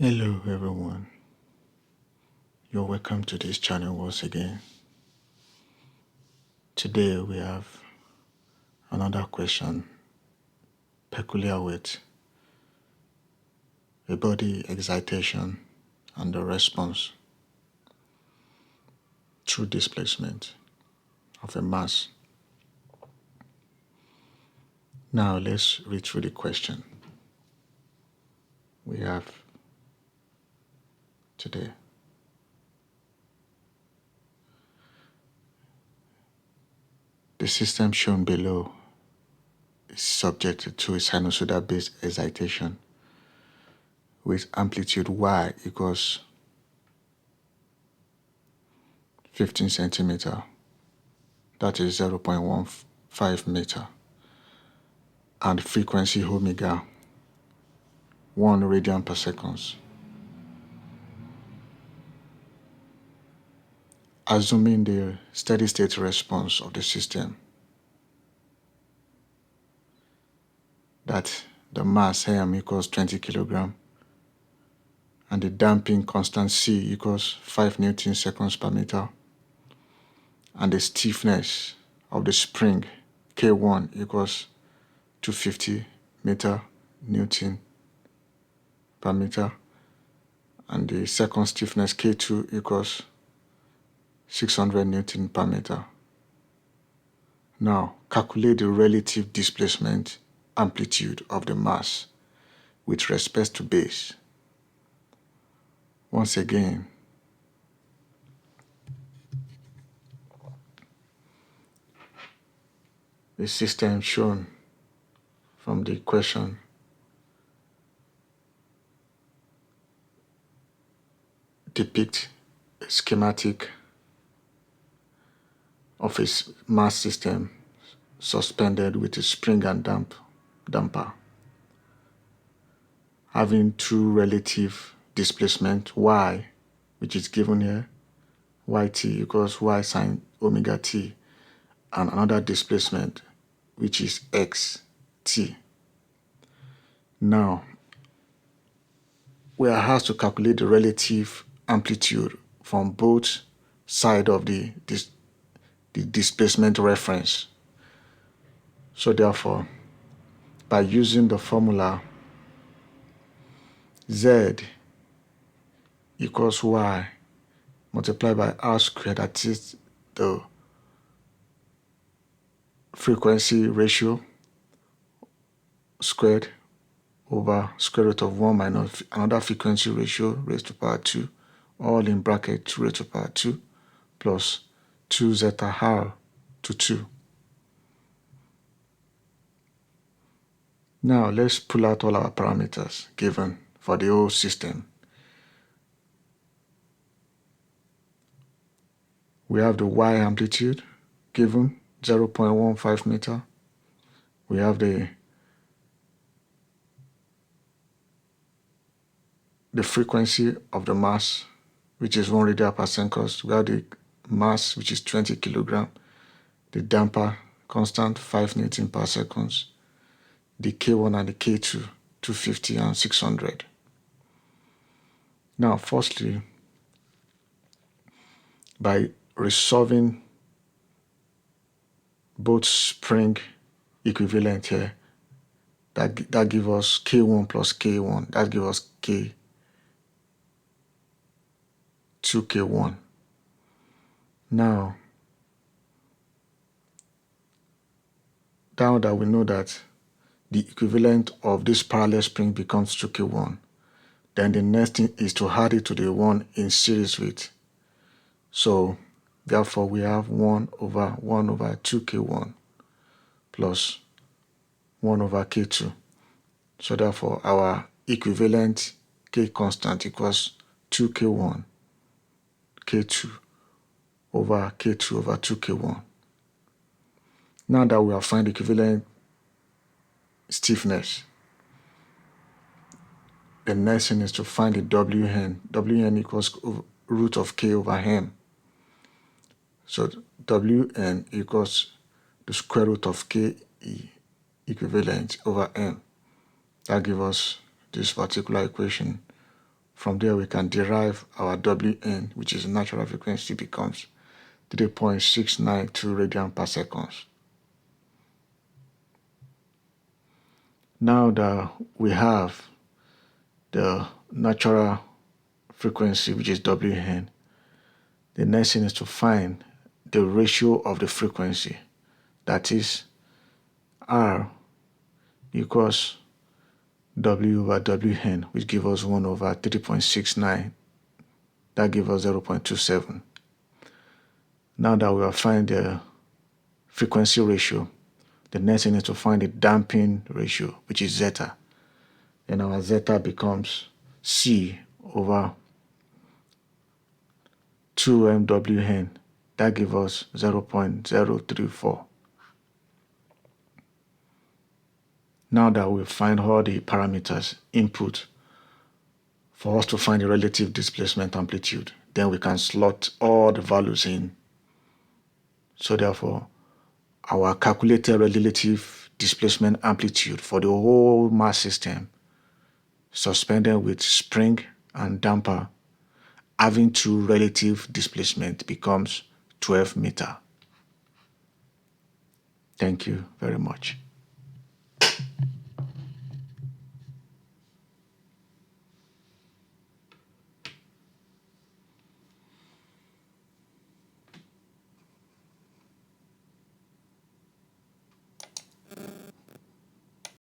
Hello everyone, you're welcome to this channel once again. Today we have another question peculiar with a body excitation and the response through displacement of a mass. Now let's read through the question we have today. The system shown below is subjected to a sinusoidal-based excitation with amplitude y equals 15 centimeter, that is 0.15 meter, and frequency omega 1 radian per second. Assuming the steady state response of the system, that the mass m equals 20 kilogram and the damping constant c equals 5 Newton seconds per meter, and the stiffness of the spring K1 equals 250 meter Newton per meter, and the second stiffness K2 equals 600 Newton per meter. Now, calculate the relative displacement amplitude of the mass with respect to base. Once again, the system shown from the question depicts a schematic of a mass system suspended with a spring and damper, having two relative displacement y, which is given here, yt equals y sine omega t, and another displacement which is xt. Now, we are asked to calculate the relative amplitude from both sides of the displacement reference. So therefore, by using the formula z equals y multiplied by r squared, that is the frequency ratio squared over square root of 1 minus another frequency ratio raised to power 2, all in bracket 2 raised to power 2, plus 2 zeta r to 2. Now let's pull out all our parameters given for the whole system. We have the y amplitude given 0.15 meter. We have the frequency of the mass, which is 1 radian per second. We have the mass, which is 20 kilogram. The damper constant 5 Newton per second. The K1 and the K2 250 and 600. Now, firstly, by resolving both spring equivalent here, that gives us K1 plus K1, that gives us K2K1. Now that we know that the equivalent of this parallel spring becomes 2K1, then the next thing is to add it to the one in series with. So therefore we have 1 over 2K1 plus 1 over K2. So therefore our equivalent K constant equals 2K1 K2 over K2 over 2K1. Now that we have found the equivalent stiffness, the next thing is to find the Wn. Wn equals root of K over m. So Wn equals the square root of Ke equivalent over m. That gives us this particular equation From there, we can derive our Wn, which is the natural frequency, becomes 3.692 radian per second. Now that we have the natural frequency, which is Wn, the next thing is to find the ratio of the frequency, that is R equals W over Wn, which gives us 1 over 3.69. That gives us 0.27. Now that we have found the frequency ratio, the next thing is to find the damping ratio, which is zeta. And our zeta becomes C over 2mWn. That gives us 0.034. Now that we find all the parameters input for us to find the relative displacement amplitude, then we can slot all the values in. So therefore, our calculated relative displacement amplitude for the whole mass system suspended with spring and damper having two relative displacement becomes 12 meters. Thank you very much.